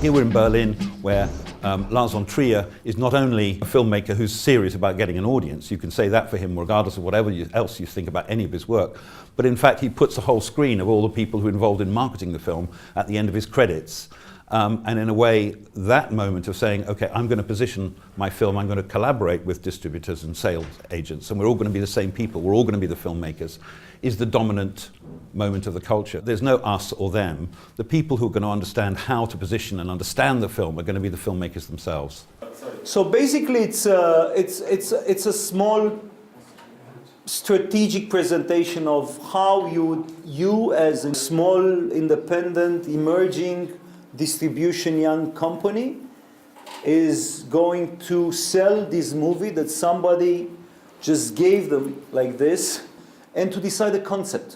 Here we're in Berlin, where Lars von Trier is not only a filmmaker who's serious about getting an audience, you can say that for him regardless of whatever else you think about any of his work, but in fact he puts a whole screen of all the people who are involved in marketing the film at the end of his credits. And in a way, that moment of saying, okay, I'm going to position my film, I'm going to collaborate with distributors and sales agents, and we're all going to be the same people, we're all going to be the filmmakers, is the dominant moment of the culture. There's no us or them. The people who are going to understand how to position and understand the film are going to be the filmmakers themselves. So basically it's a small strategic presentation of how you as a small, independent, emerging distribution young company is going to sell this movie that somebody just gave them like this, and to decide a concept.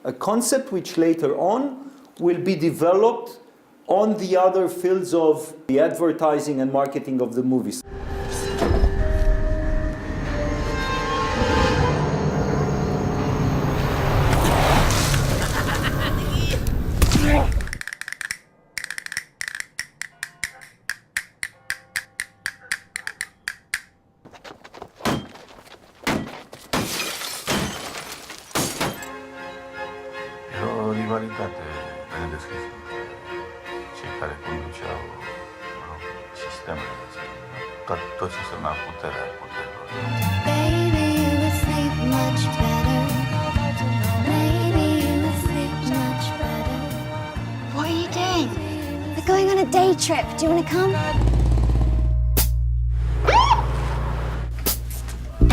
A concept which later on will be developed on the other fields of the advertising and marketing of the movies. Rivalità nelle descrizioni, cercare conduceau sistema tot ce se mai puterea. Baby, you would sleep much better. Maybe you would sleep much better. What are you doing? We're going on a day trip. Do you want to come?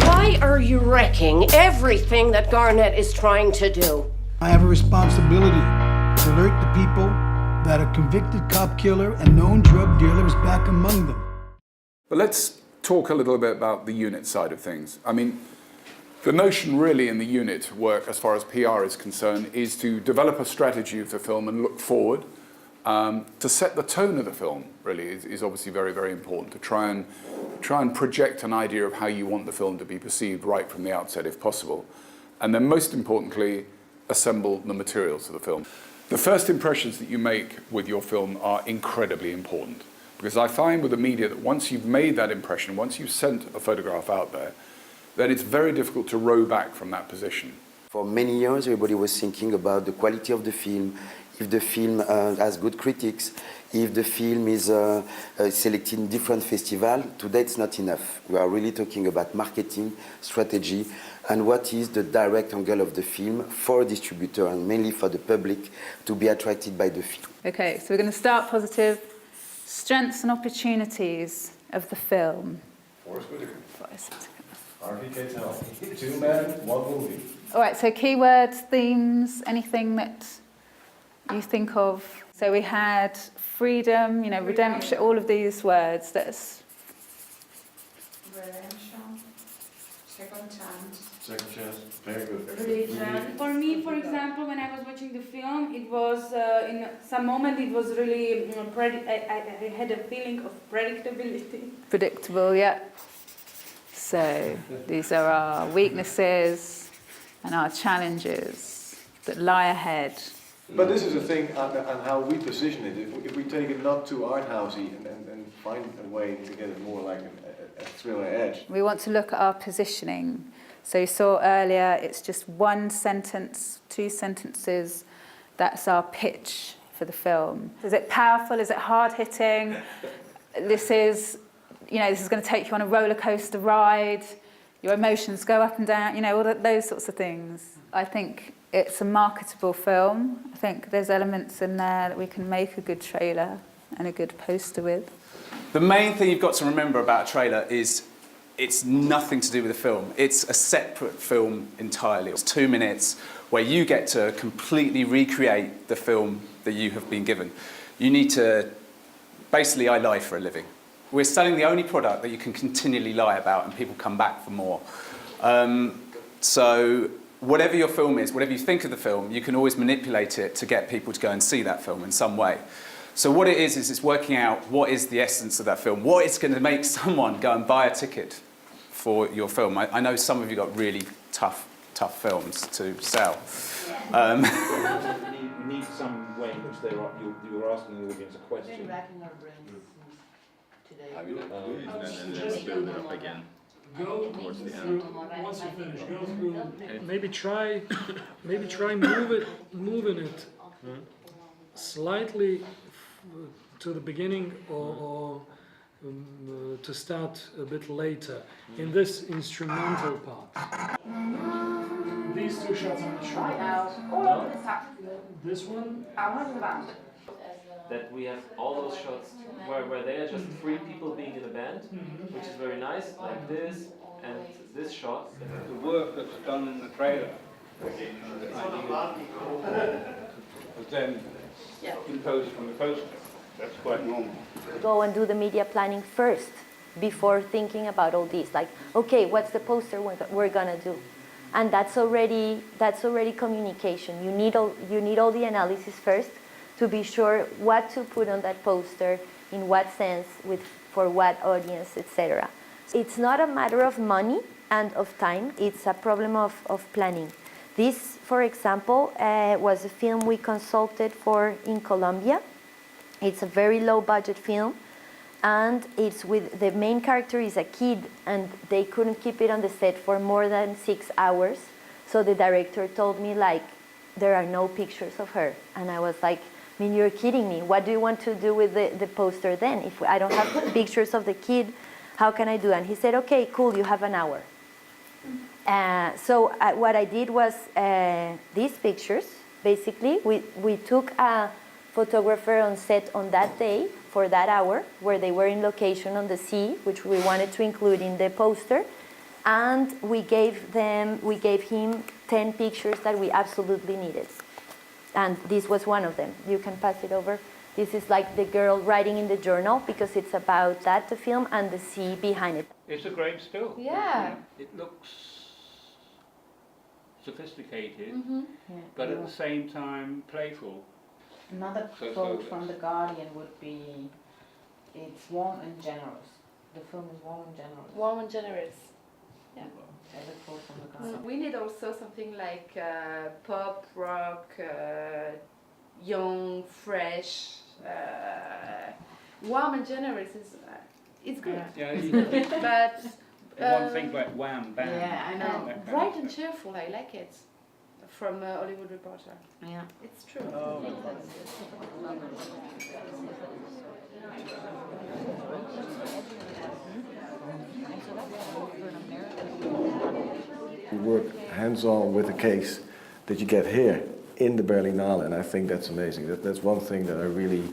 Why are you wrecking everything that Garnett is trying to do? I have a responsibility to alert the people that a convicted cop killer and known drug dealer is back among them. But let's talk a little bit about the unit side of things. I mean, the notion really in the unit work, as far as PR is concerned, is to develop a strategy of the film and look forward. To set the tone of the film, really, is obviously very, very important. To try and project an idea of how you want the film to be perceived right from the outset, if possible. And then most importantly, assemble the materials of the film. The first impressions that you make with your film are incredibly important, because I find with the media that once you've made that impression, once you've sent a photograph out there, then it's very difficult to row back from that position. For many years, everybody was thinking about the quality of the film, if the film has good critics, if the film is selected in different festivals. Today it's not enough. We are really talking about marketing, strategy, and what is the direct angle of the film for a distributor and mainly for the public to be attracted by the film. Okay, so we're going to start positive. Strengths and opportunities of the film. Forrest Whitaker. Harvey Keitel. 2 men, 1 movie. All right, so keywords, themes, anything that you think of. So we had freedom, redemption, all of these words. That's redemption, second chance. Second chance, very good. Religion. For me, for example, when I was watching the film, it was in some moment it was really I had a feeling of predictability. predictable, yeah. So these are our weaknesses and our challenges that lie ahead. But this is a thing on how we position it. If we take it not too art housey and find a way to get it more like a thriller edge. We want to look at our positioning. So you saw earlier, it's just 1 sentence, 2 sentences. That's our pitch for the film. Is it powerful? Is it hard-hitting? This is going to take you on a roller coaster ride. Your emotions go up and down, all those sorts of things. I think it's a marketable film. I think there's elements in there that we can make a good trailer and a good poster with. The main thing you've got to remember about a trailer is it's nothing to do with the film. It's a separate film entirely. It's 2 minutes where you get to completely recreate the film that you have been given. You need to... Basically, I lie for a living. We're selling the only product that you can continually lie about and people come back for more. So whatever your film is, whatever you think of the film, you can always manipulate it to get people to go and see that film in some way. So what it is it's working out what is the essence of that film, what is going to make someone go and buy a ticket for your film. I know some of you got really tough films to sell. need some way in which you're asking the audience a question. Racking our brains today. And then build it up again. Go towards the through, end. once you finish, go through, maybe try moving it slightly to the beginning or to start a bit later in this instrumental part. These two shots I'm not sure. This one? That we have all those shots where they are just three people being in a band, which is very nice, like this and this shot. The work that's done in the trailer was then imposed from the poster. That's quite normal. Go and do the media planning first before thinking about all these. Like, okay, what's the poster we're gonna do? And that's already communication. You need all the analysis first to be sure what to put on that poster, in what sense, for what audience, etc. It's not a matter of money and of time, it's a problem of planning. This, for example, was a film we consulted for in Colombia. It's a very low budget film, and it's with the main character is a kid, and they couldn't keep it on the set for more than 6 hours. So the director told me, like, there are no pictures of her. And I was like, I mean, you're kidding me. What do you want to do with the poster then? If I don't have pictures of the kid, how can I do? And he said, okay, cool, you have an hour. So what I did was these pictures, basically. We took a photographer on set on that day for that hour, where they were in location on the sea, which we wanted to include in the poster. And we gave him 10 pictures that we absolutely needed. And this was one of them. You can pass it over. This is like the girl writing in the journal, because it's about that, the film, and the sea behind it. It's a great still. Yeah. It looks sophisticated, Yeah. but at the same time playful. Another quote from The Guardian would be, it's warm and generous. The film is warm and generous. Warm and generous. Yeah. Another quote from The Guardian. We need also something like pop, rock, young, fresh. Warm and generous is it's good. Yeah, but one thing like wham, bam. Yeah, I know. that kind bright of and stuff. cheerful, I like it. From Hollywood Reporter. Yeah. It's true. You work hands-on with the case that you get here in the Berlinale, and I think that's amazing. That's one thing that I really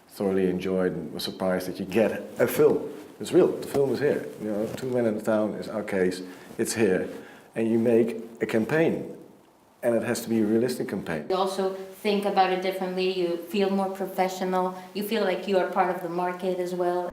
thoroughly enjoyed and was surprised that you get a film. It's real, the film is here. You know, 2 Men in the Town is our case, it's here. And you make a campaign, and it has to be a realistic campaign. You also think about it differently, you feel more professional, you feel like you are part of the market as well.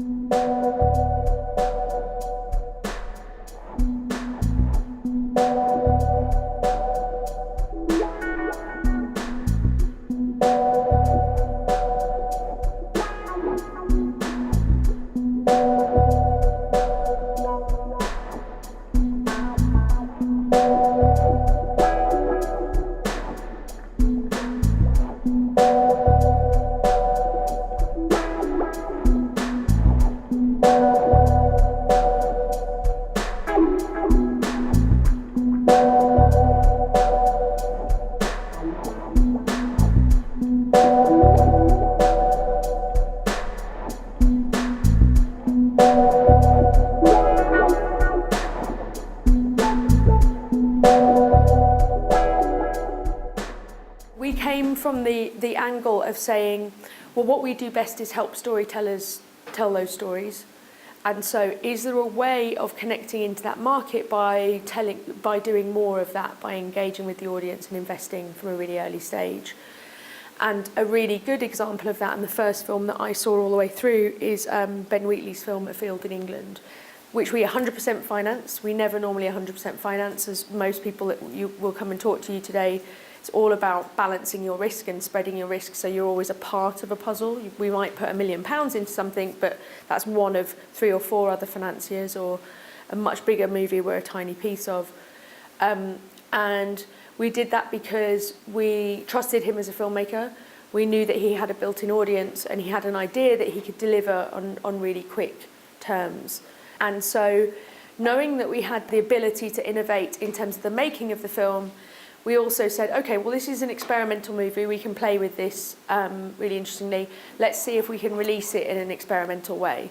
We came from the angle of saying, well, what we do best is help storytellers tell those stories. And so is there a way of connecting into that market by doing more of that, by engaging with the audience and investing from a really early stage? And a really good example of that, and the first film that I saw all the way through, is Ben Wheatley's film A Field in England, which we 100% finance. We never normally 100% finance, as most people that will come and talk to you today. It's all about balancing your risk and spreading your risk, so you're always a part of a puzzle. We might put £1 million into something, but that's one of 3 or 4 other financiers, or a much bigger movie we're a tiny piece of. And We did that because we trusted him as a filmmaker. We knew that he had a built-in audience and he had an idea that he could deliver on really quick terms. And so, knowing that we had the ability to innovate in terms of the making of the film, we also said, okay, well, this is an experimental movie. We can play with this really interestingly. Let's see if we can release it in an experimental way.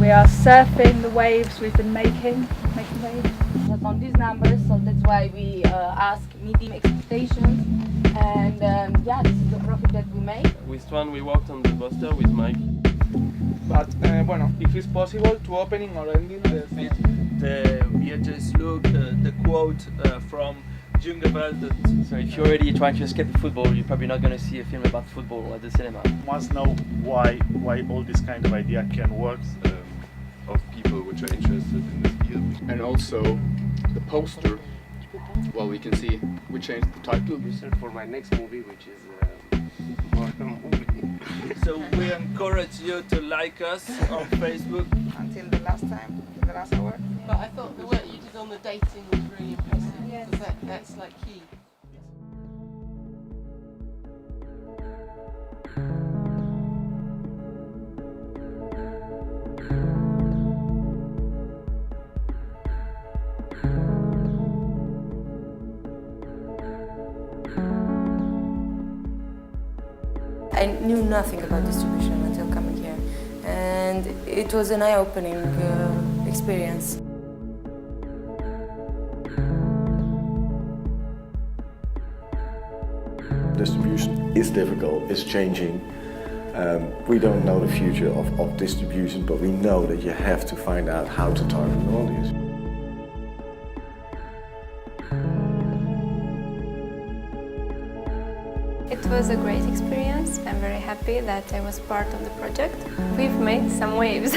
We are surfing the waves we've been making waves. On these numbers, so that's why we ask meeting expectations, and yeah, this is the profit that we make. With Swan, we worked on the poster with Mike. But bueno, if it's possible to opening or ending the film. The VHS look, the quote from Jungle Belt. So if you're already trying to escape football, you're probably not going to see a film about football at the cinema. Must know why all this kind of idea can work of people which are interested in this field. And also the poster. Well, we can see we changed the title. Research for my next movie, which is a movie. So we encourage you to like us on Facebook. Until the last hour. But I thought the work you did on the dating was really impressive. Yes. Because that's like key. I knew nothing about distribution until coming here, and it was an eye-opening experience. Distribution is difficult, it's changing. We don't know the future of distribution, but we know that you have to find out how to target an audience. It was a great experience. I'm very happy that I was part of the project. We've made some waves.